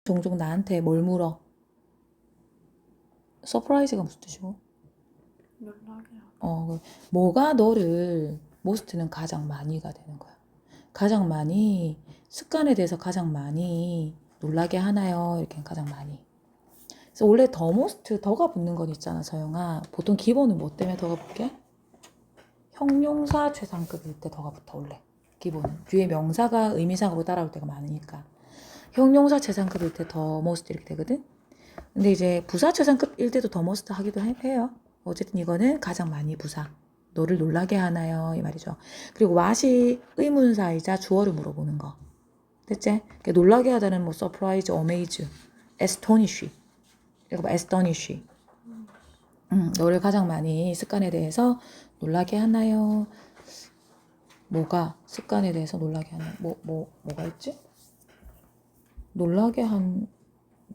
종종 나한테 뭘 물어? 서프라이즈가 무슨 뜻이고? 연락이야. 뭐가 너를 most는 가장 많이가 되는 거야. 가장 많이 습관에 대해서 가장 많이 놀라게 하나요? 이렇게 가장 많이. 그래서 원래 더 most 더가 붙는 건 있잖아, 서영아. 보통 기본은 뭐 때문에 더가 붙게? 형용사 최상급일 때 더가 붙어 원래. 기본은 뒤에 명사가 의미상으로 따라올 때가 많으니까. 형용사 최상급일 때 더 most 이렇게 되거든. 근데 이제 부사 최상급일 때도 더 most 하기도 해요. 어쨌든 이거는 가장 많이 부사. 너를 놀라게 하나요? 이 말이죠. 그리고 what이 의문사이자 주어를 물어보는 거. 됐지? 놀라게 하다는 뭐 surprise, amaze, astonish. 이거 봐, astonish. 너를 가장 많이 습관에 대해서 놀라게 하나요? 뭐가 습관에 대해서 놀라게 하나요? 뭐가 있지? 놀라게 한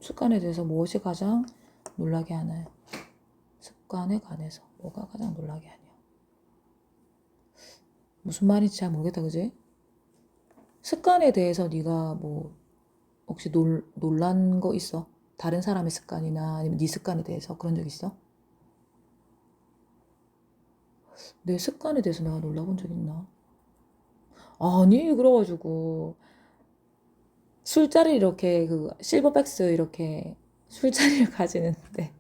습관에 대해서 무엇이 가장 놀라게 하나요? 습관에 관해서 뭐가 가장 놀라게 하냐? 무슨 말인지 잘 모르겠다, 그지? 습관에 대해서 네가 뭐 혹시 놀란 거 있어? 다른 사람의 습관이나 아니면 네 습관에 대해서 그런 적 있어? 내 습관에 대해서 내가 놀라본 적 있나? 아니, 그래가지고 술자리 이렇게 그 실버백스 이렇게 술자리를 가지는데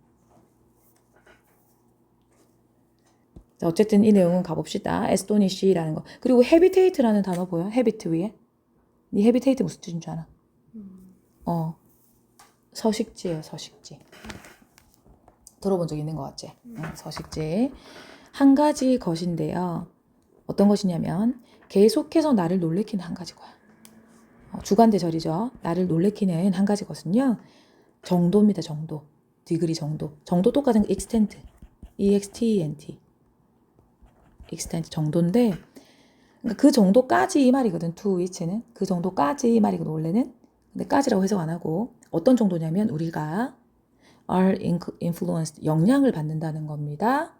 어쨌든 이 내용은 가봅시다. 에스토니시라는 거. 그리고 헤비테이트라는 단어 보여? 헤비트 위에? 네 헤비테이트 무슨 뜻인 줄 알아? 서식지예요, 서식지. 들어본 적 있는 것 같지? 서식지. 한 가지 것인데요. 어떤 것이냐면 계속해서 나를 놀래키는 한 가지 거야. 주관대절이죠. 나를 놀래키는 한 가지 것은요. 정도입니다, 정도. 디그리 정도. 정도 똑같은 extent. extent. extent 정도인데 그러니까 그 정도까지 이 말이거든. to which는. 그 정도까지 이 말이거든, 원래는. 근데 까지라고 해석 안 하고 어떤 정도냐면 우리가 are influenced, 영향을 받는다는 겁니다.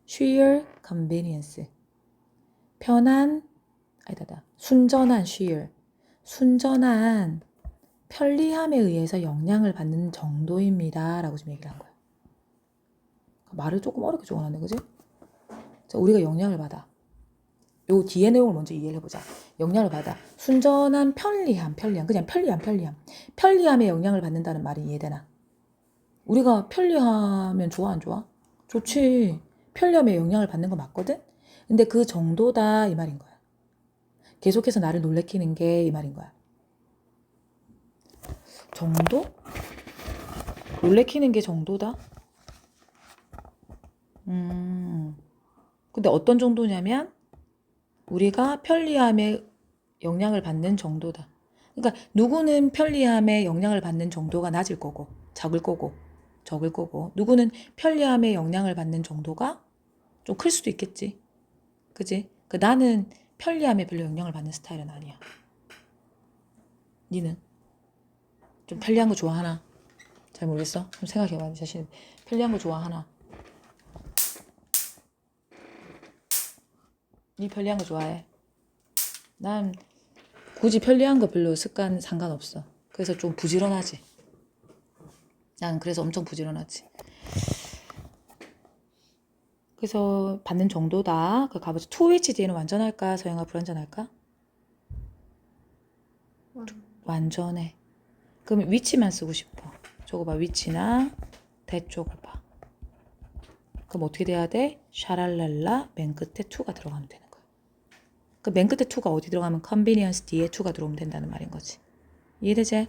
sheer convenience. 편한, 순전한 sheer. 순전한 편리함에 의해서 영향을 받는 정도입니다. 라고 지금 얘기를 한 거야. 말을 조금 어렵게 적어놨네, 그지? 자, 우리가 영향을 받아. 요 뒤에 내용을 먼저 이해를 해보자. 영향을 받아. 순전한 편리함. 그냥 편리함. 편리함에 영향을 받는다는 말이 이해되나? 우리가 편리하면 좋아, 안 좋아? 좋지. 편리함에 영향을 받는 거 맞거든? 근데 그 정도다, 이 말인 거야. 계속해서 나를 놀래키는 게 이 말인 거야. 정도? 놀래키는 게 정도다? 근데 어떤 정도냐면 우리가 편리함에 영향을 받는 정도다. 그러니까 누구는 편리함에 영향을 받는 정도가 낮을 거고 적을 거고 누구는 편리함에 영향을 받는 정도가 좀 클 수도 있겠지. 그지? 나는 편리함에 별로 영향을 받는 스타일은 아니야. 니는? 좀 편리한 거 좋아하나? 잘 모르겠어. 좀 생각해봐. 니 자신 편리한 거 좋아하나? 니 편리한 거 좋아해? 난 굳이 편리한 거 별로 습관 상관없어. 그래서 좀 부지런하지. 난 그래서 엄청 부지런하지. 그래서 받는 정도다. 그 가보자. to which 뒤에는 완전할까? 서영아 불완전할까? 완전해. 그러면 which만 쓰고 싶어. 저거 봐. which나 that 쪽을 봐. 그럼 어떻게 돼야 돼? 샤랄랄라 맨 끝에 to가 들어가면 되는 거야. 그 맨 끝에 to가 어디 들어가면 convenience 뒤에 to가 들어오면 된다는 말인 거지. 이해되지?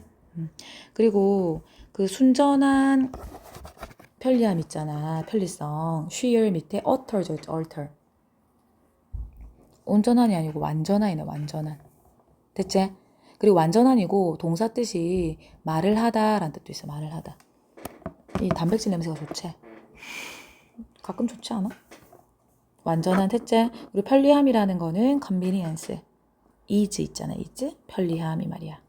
그리고 그 순전한 편리함 있잖아. 편리성. sheer 밑에 utter죠. utter. 온전한이 아니고 완전한이네. 완전한. 됐지? 그리고 완전한이고 동사 뜻이 말을 하다라는 뜻도 있어. 말을 하다. 이 단백질 냄새가 좋지? 가끔 좋지 않아? 완전한 됐지? 그리고 편리함이라는 거는 convenience. ease 있잖아. ease? 편리함이 말이야.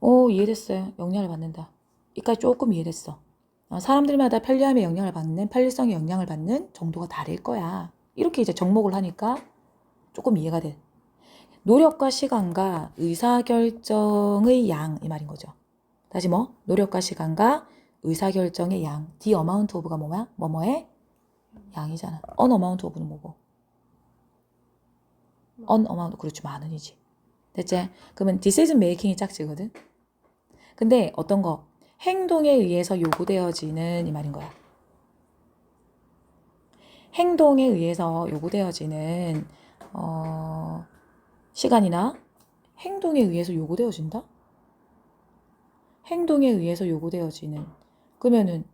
오, 이해됐어요. 영향을 받는다. 이까지 조금 이해됐어. 사람들마다 편리함에 영향을 받는, 편리성에 영향을 받는 정도가 다를 거야. 이렇게 이제 접목을 하니까 조금 이해가 돼. 노력과 시간과 의사결정의 양, 이 말인 거죠. 다시 뭐? 노력과 시간과 의사결정의 양. the amount of가 뭐야? 뭐뭐의 양이잖아. on amount of는 뭐고? on amount, 그렇지, 많은이지. 됐지? 그러면 decision making이 짝지거든. 근데 어떤 거? 행동에 의해서 요구되어지는 이 말인 거야. 행동에 의해서 요구되어지는 시간이나 행동에 의해서 요구되어진다? 행동에 의해서 요구되어지는. 그러면은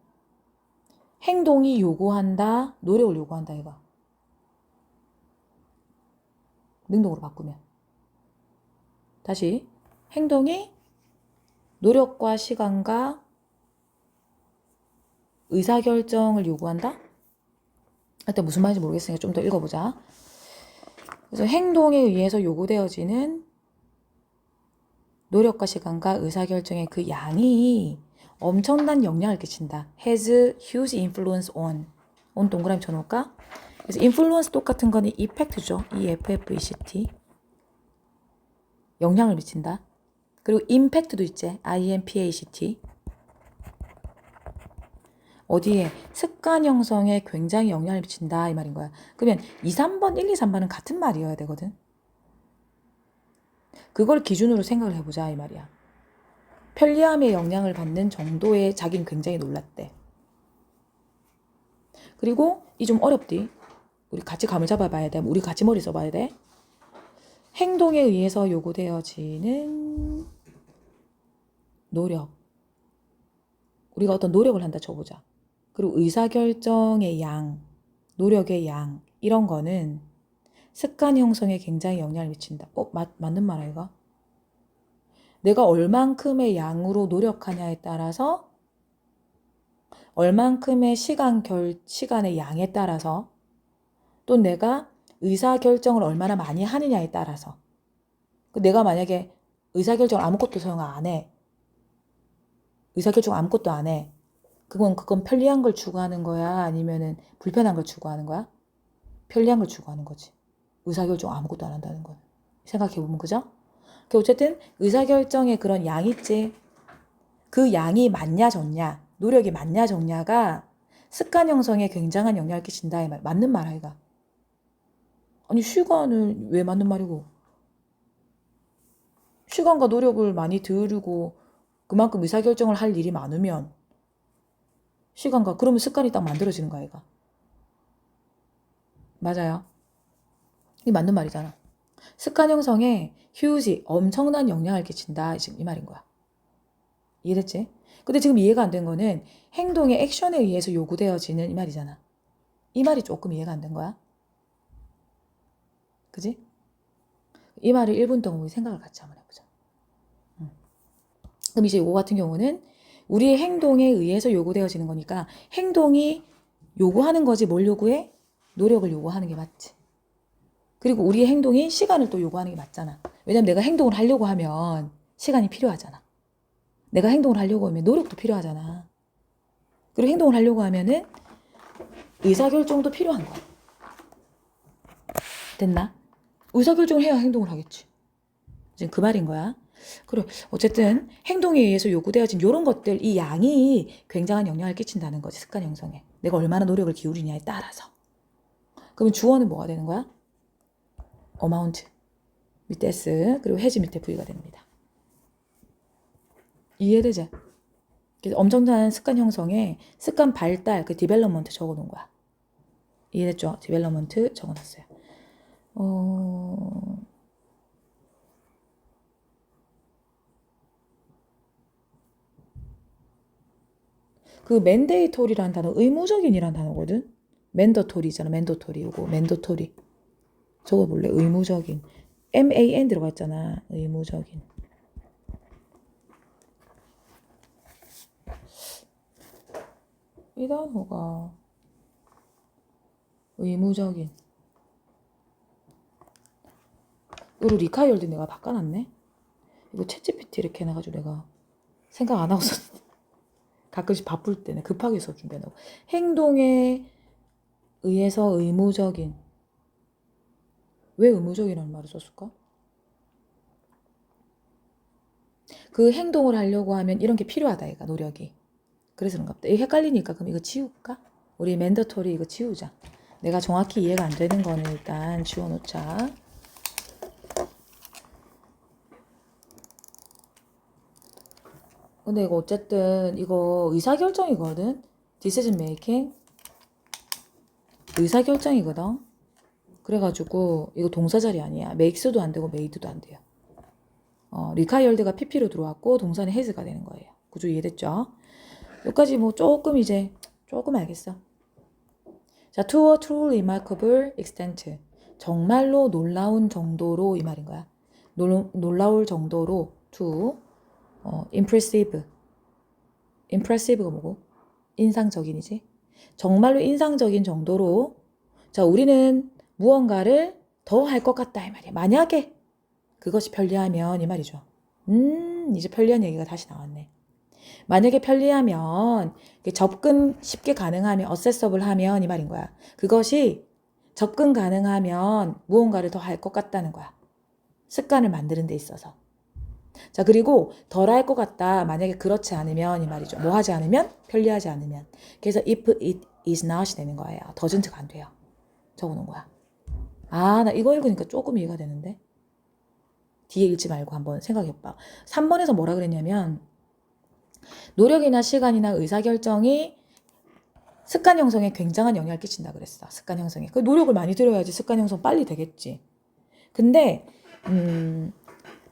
행동이 요구한다, 노력을 요구한다 이거. 능동으로 바꾸면. 다시 행동이 노력과 시간과 의사결정을 요구한다? 하여튼 무슨 말인지 모르겠으니까 좀 더 읽어보자. 그래서 행동에 의해서 요구되어지는 노력과 시간과 의사결정의 그 양이 엄청난 영향을 끼친다. has huge influence on. on 동그라미 쳐놓을까? 그래서 influence 똑같은 거는 effect죠. EFFECT. 영향을 미친다. 그리고 impact도 있지. IMPACT. 어디에? 습관 형성에 굉장히 영향을 미친다 이 말인 거야. 그러면 2, 3번, 1, 2, 3번은 같은 말이어야 되거든. 그걸 기준으로 생각을 해보자 이 말이야. 편리함에 영향을 받는 정도에 자기는 굉장히 놀랐대. 그리고 이 좀 어렵디. 우리 같이 감을 잡아봐야 돼. 우리 같이 머리 써봐야 돼. 행동에 의해서 요구되어지는 노력. 우리가 어떤 노력을 한다 쳐보자. 그리고 의사결정의 양, 노력의 양 이런 거는 습관 형성에 굉장히 영향을 미친다. 맞는 말 아이가? 내가 얼만큼의 양으로 노력하냐에 따라서 얼만큼의 시간의 양에 따라서 또 내가 의사결정을 얼마나 많이 하느냐에 따라서 내가 만약에 의사결정을 아무것도 소용 안 해. 의사결정 아무것도 안 해. 그건 편리한 걸 추구하는 거야? 아니면은 불편한 걸 추구하는 거야? 편리한 걸 추구하는 거지. 의사결정 아무것도 안 한다는 건. 생각해보면 그죠? 어쨌든 의사결정의 그런 양 있지. 그 양이 많냐 적냐, 노력이 많냐 적냐가 습관 형성에 굉장한 영향을 끼친다 이 말. 맞는 말 아이가? 아니 시간을 왜 맞는 말이고? 시간과 노력을 많이 들이고 그만큼 의사결정을 할 일이 많으면 시간과 그러면 습관이 딱 만들어지는 거 아이가? 맞아요. 이 맞는 말이잖아. 습관 형성에 휴지 엄청난 영향을 끼친다 지금 이 말인 거야. 이해됐지? 근데 지금 이해가 안 된 거는 행동의 액션에 의해서 요구되어지는 이 말이잖아. 이 말이 조금 이해가 안 된 거야. 그지? 이 말을 1분 동안 우리 생각을 같이 한번 해보자. 그럼 이제 이거 같은 경우는 우리의 행동에 의해서 요구되어지는 거니까 행동이 요구하는 거지 뭘 요구해? 노력을 요구하는 게 맞지. 그리고 우리의 행동이 시간을 또 요구하는 게 맞잖아. 왜냐면 내가 행동을 하려고 하면 시간이 필요하잖아. 내가 행동을 하려고 하면 노력도 필요하잖아. 그리고 행동을 하려고 하면은 의사결정도 필요한 거야. 됐나? 의사결정을 해야 행동을 하겠지. 지금 그 말인 거야. 그래, 어쨌든 행동에 의해서 요구되어진 이런 것들, 이 양이 굉장한 영향을 끼친다는 거지. 습관 형성에. 내가 얼마나 노력을 기울이냐에 따라서. 그러면 주어는 뭐가 되는 거야? amount 밑에 S 그리고 has 밑에 V가 됩니다. 이해되지? 그래서 엄청난 습관 형성에 습관 발달, 그 디벨롭먼트 적어놓은 거야. 이해됐죠? 디벨롭먼트 적어놨어요. 그 맨데이토리라는 단어, 의무적인이라는 단어거든? 맨더토리잖아, 맨더토리. 요거, 맨더토리. 적어볼래? 의무적인. MAN 들어가 있잖아, 의무적인. 이 단어가 의무적인. 이거 리카이얼드 내가 바꿔놨네? 이거 챗GPT 이렇게 해놔가지고 내가 생각 안 하고 썼는데. 가끔씩 바쁠 때는 급하게 써준다고. 행동에 의해서 의무적인. 왜 의무적이라는 말을 썼을까? 그 행동을 하려고 하면 이런 게 필요하다 얘가 노력이. 그래서 그런가 보다. 이거 헷갈리니까 그럼 이거 지울까? 우리 맨더토리 이거 지우자. 내가 정확히 이해가 안 되는 거는 일단 지워놓자. 근데 이거 어쨌든 이거 의사결정이거든. Decision making. 의사결정이거든. 그래가지고 이거 동사자리 아니야. makes도 안 되고 made도 안 돼요. required가 pp로 들어왔고 동사는 has가 되는 거예요. 구조 이해됐죠? 여기까지 뭐 조금 알겠어. 자, to a truly remarkable extent. 정말로 놀라운 정도로 이 말인 거야. 놀라울 정도로 to impressive가 뭐고? 인상적인이지. 정말로 인상적인 정도로 자, 우리는 무언가를 더 할 것 같다 이 말이야. 만약에 그것이 편리하면 이 말이죠. 이제 편리한 얘기가 다시 나왔네. 만약에 편리하면 접근 쉽게 가능하면 accessible 하면 이 말인 거야. 그것이 접근 가능하면 무언가를 더 할 것 같다는 거야. 습관을 만드는 데 있어서. 자, 그리고 덜 할 것 같다. 만약에 그렇지 않으면 이 말이죠. 뭐 하지 않으면? 편리하지 않으면. 그래서 if it is not이 되는 거예요. doesn't가 안 돼요. 적어놓은 거야. 아, 나 이거 읽으니까 조금 이해가 되는데. 뒤에 읽지 말고 한번 생각해봐. 3번에서 뭐라 그랬냐면 노력이나 시간이나 의사결정이 습관 형성에 굉장한 영향을 끼친다 그랬어. 습관 형성에. 그 노력을 많이 들여야지 습관 형성 빨리 되겠지. 근데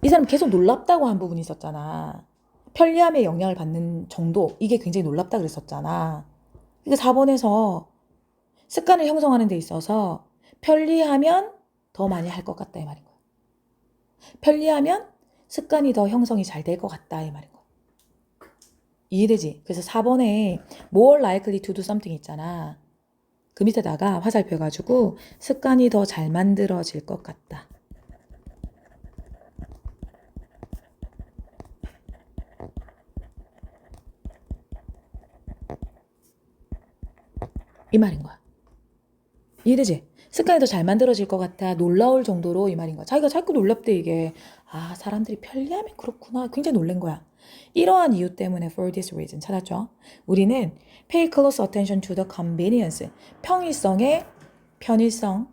이 사람 계속 놀랍다고 한 부분이 있었잖아. 편리함에 영향을 받는 정도, 이게 굉장히 놀랍다 그랬었잖아. 그러니까 4번에서 습관을 형성하는 데 있어서 편리하면 더 많이 할 것 같다 이 말인 거야. 편리하면 습관이 더 형성이 잘 될 것 같다 이 말인 거야. 이해되지? 그래서 4번에 more likely to do something 있잖아. 그 밑에다가 화살표 해가지고 습관이 더 잘 만들어질 것 같다. 이 말인 거야. 이해되지? 습관이 더 잘 만들어질 것 같아. 놀라울 정도로 이 말인 거야. 자기가 자꾸 놀랍대 이게. 아, 사람들이 편리하면 그렇구나. 굉장히 놀란 거야. 이러한 이유 때문에 for this reason 찾았죠. 우리는 pay close attention to the convenience. 편의성.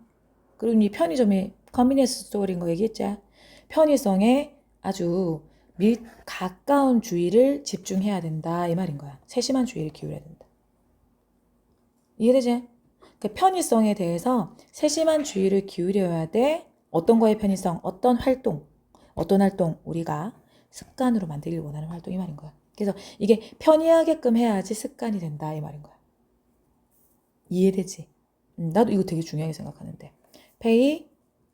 그리고 이 편의점이 convenience store인 거 얘기했지. 편의성에 아주 가까운 주의를 집중해야 된다. 이 말인 거야. 세심한 주의를 기울여야 된다. 이해되지? 그 편의성에 대해서 세심한 주의를 기울여야 돼. 어떤 거의 편의성? 어떤 활동? 우리가 습관으로 만들길 원하는 활동 이 말인 거야. 그래서 이게 편리하게끔 해야지 습관이 된다 이 말인 거야. 이해되지? 나도 이거 되게 중요하게 생각하는데. Pay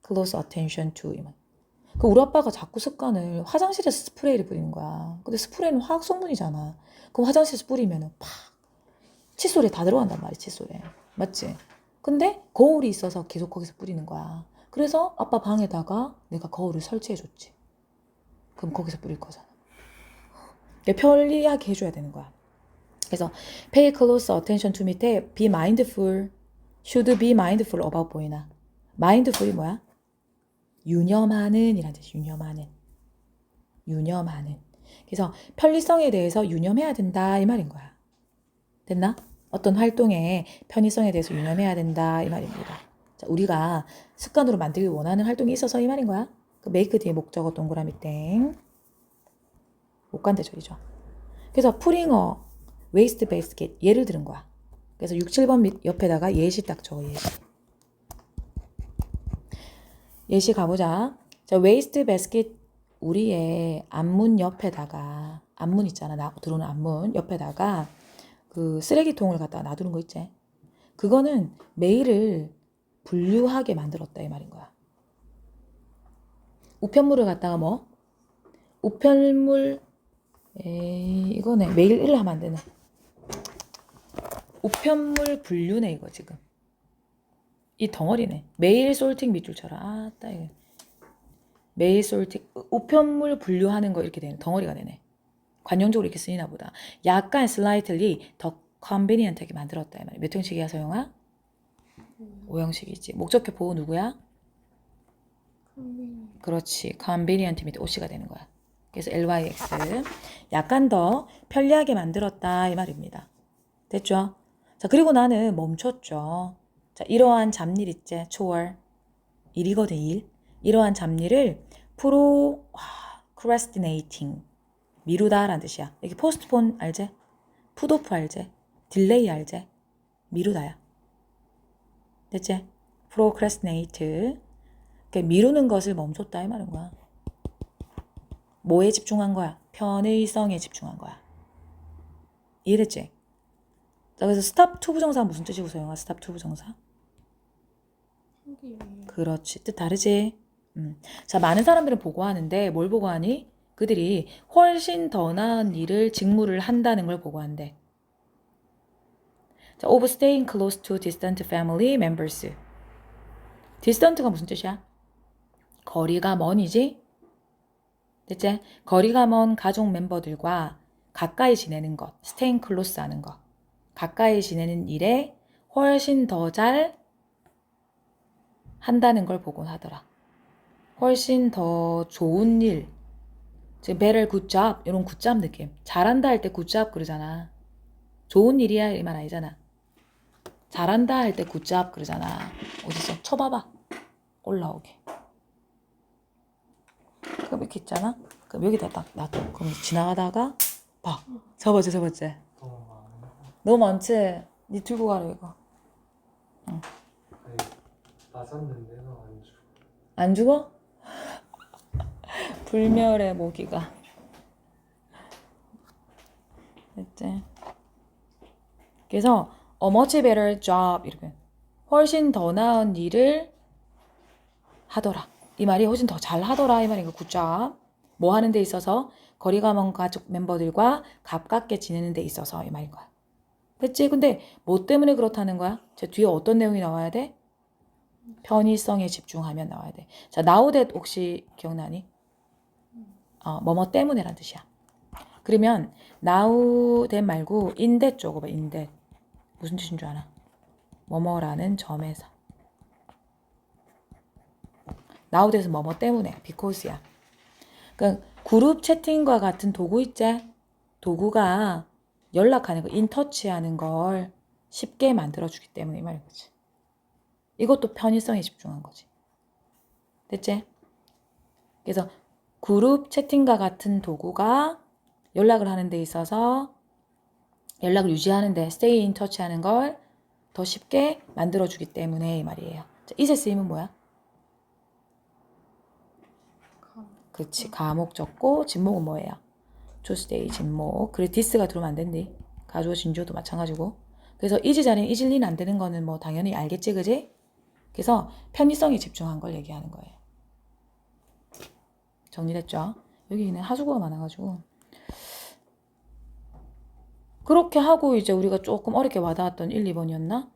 close attention to 이 말. 그 우리 아빠가 자꾸 습관을 화장실에서 스프레이를 뿌리는 거야. 근데 스프레이는 화학 성분이잖아. 그럼 화장실에서 뿌리면은 팍 칫솔에 다 들어간단 말이야. 칫솔에. 맞지? 근데 거울이 있어서 계속 거기서 뿌리는 거야. 그래서 아빠 방에다가 내가 거울을 설치해줬지. 그럼 거기서 뿌릴 거잖아. 편리하게 해줘야 되는 거야. 그래서 pay close attention to 밑에 be mindful, should be mindful about 보이나? mindful이 뭐야? 유념하는 이란 뜻이 유념하는. 그래서 편리성에 대해서 유념해야 된다 이 말인 거야. 됐나? 어떤 활동의 편의성에 대해서 유념해야 된다 이 말입니다. 자, 우리가 습관으로 만들기 원하는 활동이 있어서 이 말인 거야. 그 make 뒤에 목적어 동그라미 땡. 목간대절이죠. 그래서 putting a waste basket 예를 들은 거야. 그래서 6, 7번 옆에다가 예시 딱 적어 예시. 예시 가보자. 자, waste basket 우리의 앞문 옆에다가 앞문 있잖아. 나 들어오는 앞문 옆에다가 그 쓰레기통을 갖다가 놔두는 거 있지. 그거는 매일을 분류하게 만들었다 이 말인 거야. 우편물을 갖다가 뭐? 우편물 이거네. 매일 1을 하면 안 되네. 우편물 분류네 이거 지금. 이 덩어리네. 매일 솔팅 밑줄처럼. 아따 이거. 매일 솔팅 우편물 분류하는 거 이렇게 되는 덩어리가 되네. 관용적으로 이렇게 쓰이나 보다. 약간 slightly 더 convenient하게 만들었다 이 말이야. 몇 형식이야 서영아? 5형식이지. 목적표 보호 누구야? 그렇지. convenient 밑에 OC가 되는 거야. 그래서 lyx. 약간 더 편리하게 만들었다 이 말입니다. 됐죠? 자, 그리고 나는 멈췄죠. 자, 이러한 잡일 있지? 초월. 일이거든, 일. 이러한 잡일을 procrastinating. 미루다 라는 뜻이야. 여기 postpone 알지? 풋오프 알지? 딜레이 알지? 미루다야. 됐지? procrastinate. 그러니까 미루는 것을 멈췄다 이 말인 거야. 뭐에 집중한 거야? 편의성에 집중한 거야. 이해됐지? 자, 그래서 stop to 부정사 무슨 뜻이고 소영아? stop to 부정사? 그렇지. 뜻 다르지? 자, 많은 사람들은 보고하는데 뭘 보고하니? 그들이 훨씬 더 나은 일을 직무를 한다는 걸 보고한대. 자, of staying close to distant family members. distant가 무슨 뜻이야? 거리가 먼이지? 됐지? 거리가 먼 가족 멤버들과 가까이 지내는 것, staying close 하는 것. 가까이 지내는 일에 훨씬 더 잘 한다는 걸 보곤 하더라. 훨씬 더 좋은 일, 즉 better good job 이런 good job 느낌. 잘한다 할 때 good job 그러잖아. 좋은 일이야 이 말 아니잖아. 잘한다 할 때 good job 그러잖아. 어디서 쳐봐봐. 올라오게. 그럼 이렇게 있잖아. 그럼 여기다 딱 놔둬. 그럼 지나가다가 봐. 저번째. 너무 많지? 니 들고 가라 이거. 응. 아니, 맞았는데 안 죽어. 안 죽어? 불멸의 모기가. 됐지? 그래서 a much better job 이렇게 훨씬 더 나은 일을 하더라. 이 말이 훨씬 더 잘 하더라 이 말이니까 good job. 뭐 하는 데 있어서 거리가 먼 가족 멤버들과 가깝게 지내는 데 있어서 이 말인 거야. 됐지? 근데 뭐 때문에 그렇다는 거야? 저 뒤에 어떤 내용이 나와야 돼? 편의성에 집중하면 나와야 돼. 자, now that 혹시 기억나니? 뭐뭐 때문에란 뜻이야. 그러면 now that 말고 in that 쪽으로 봐. in that. 무슨 뜻인 줄 아나? 뭐뭐라는 점에서. now that은 뭐뭐 때문에. because야. 그러니까 그룹 채팅과 같은 도구 있지? 도구가 연락하는 거, 인터치하는 걸 쉽게 만들어주기 때문에 이 말인 거지. 이것도 편의성에 집중한 거지. 됐지? 그래서 그룹 채팅과 같은 도구가 연락을 하는 데 있어서 연락을 유지하는 데 stay in touch 하는 걸 더 쉽게 만들어주기 때문에 이 말이에요. 자, 이세 쓰임은 뭐야? 그렇지. 가목 적고 진목은 뭐예요? to stay 진목. 그래 this가 들어오면 안 된대. 가주어 진주도 마찬가지고. 그래서 이지 자리는 잊을 리는 안 되는 거는 뭐 당연히 알겠지 그지? 그래서 편의성에 집중한 걸 얘기하는 거예요. 정리됐죠? 여기는 하수구가 많아가지고 그렇게 하고 이제 우리가 조금 어렵게 와닿았던 1, 2번이었나?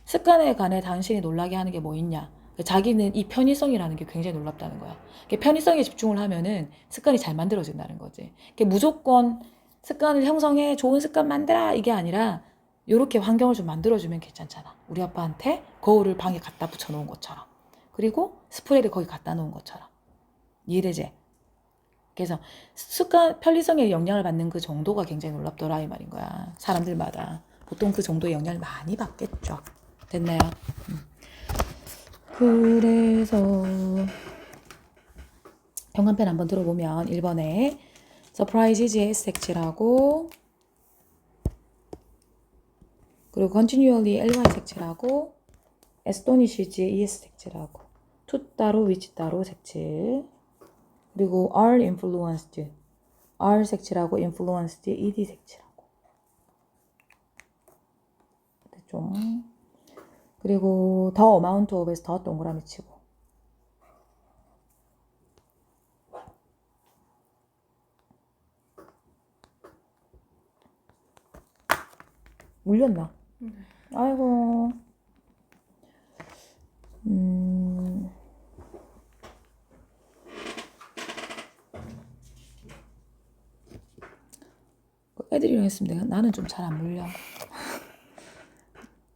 습관에 관해 당신이 놀라게 하는 게 뭐 있냐? 자기는 이 편의성이라는 게 굉장히 놀랍다는 거야. 편의성에 집중을 하면은 습관이 잘 만들어진다는 거지. 무조건 습관을 형성해, 좋은 습관 만들어 이게 아니라 이렇게 환경을 좀 만들어주면 괜찮잖아. 우리 아빠한테 거울을 방에 갖다 붙여놓은 것처럼. 그리고 스프레이를 거기 갖다 놓은 것처럼. 이해되지? 그래서 습관, 편리성에 영향을 받는 그 정도가 굉장히 놀랍더라 이 말인 거야. 사람들마다. 보통 그 정도의 영향을 많이 받겠죠. 됐나요? 그래서 병간편 한번 들어보면 1번에 surprises 색칠하고 그리고 continually ly 색칠하고 astonishes es 색칠하고 to 따로 which 따로 색칠 그리고 are influenced are 색칠하고 influenced ed 색칠하고 됐죠? 그리고 the amount of에서 더 동그라미 치고 물렸나? 아이고 애들이랑 했으면 내가 나는 좀 잘 안 물려.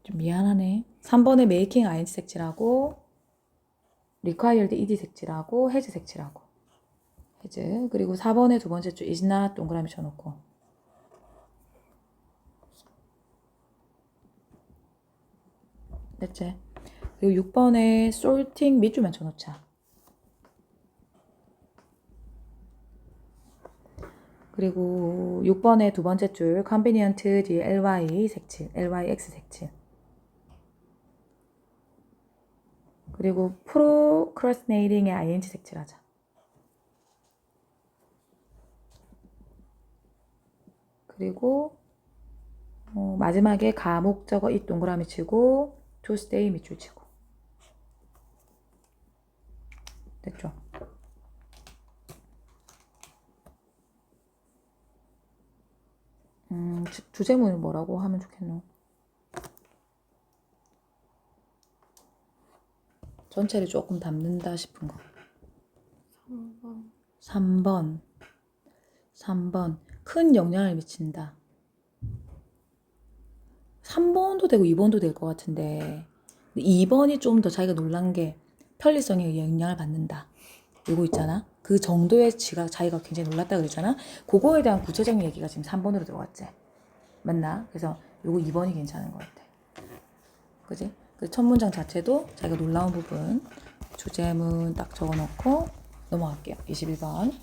좀 미안하네. 3번에 making ing 색칠하고 required ed 색칠하고 has 색칠하고 해즈. 그리고 4번의 두 번째 줄 is not 동그라미 쳐놓고. 됐지? 그리고 6번에 sorting 밑줄만 쳐놓자. 그리고 6번의 두 번째 줄 convenient 뒤에 ly 색칠, lyx 색칠. 그리고 procrastinating에 ing 색칠하자. 그리고 마지막에 가목적어 이 동그라미 치고 to stay 밑줄 치고. 됐죠? 주제문을 뭐라고 하면 좋겠노? 전체를 조금 담는다 싶은 거. 3번. 큰 영향을 미친다. 3번도 되고 2번도 될 것 같은데 2번이 좀 더 자기가 놀란 게 편리성에 영향을 받는다. 이거 있잖아. 그 정도의 자기가 굉장히 놀랐다 그랬잖아. 그거에 대한 구체적인 얘기가 지금 3번으로 들어갔지. 맞나? 그래서 요거 2번이 괜찮은 것 같아. 그지? 그 첫 문장 자체도 자기가 놀라운 부분 주제문 딱 적어놓고 넘어갈게요. 21번.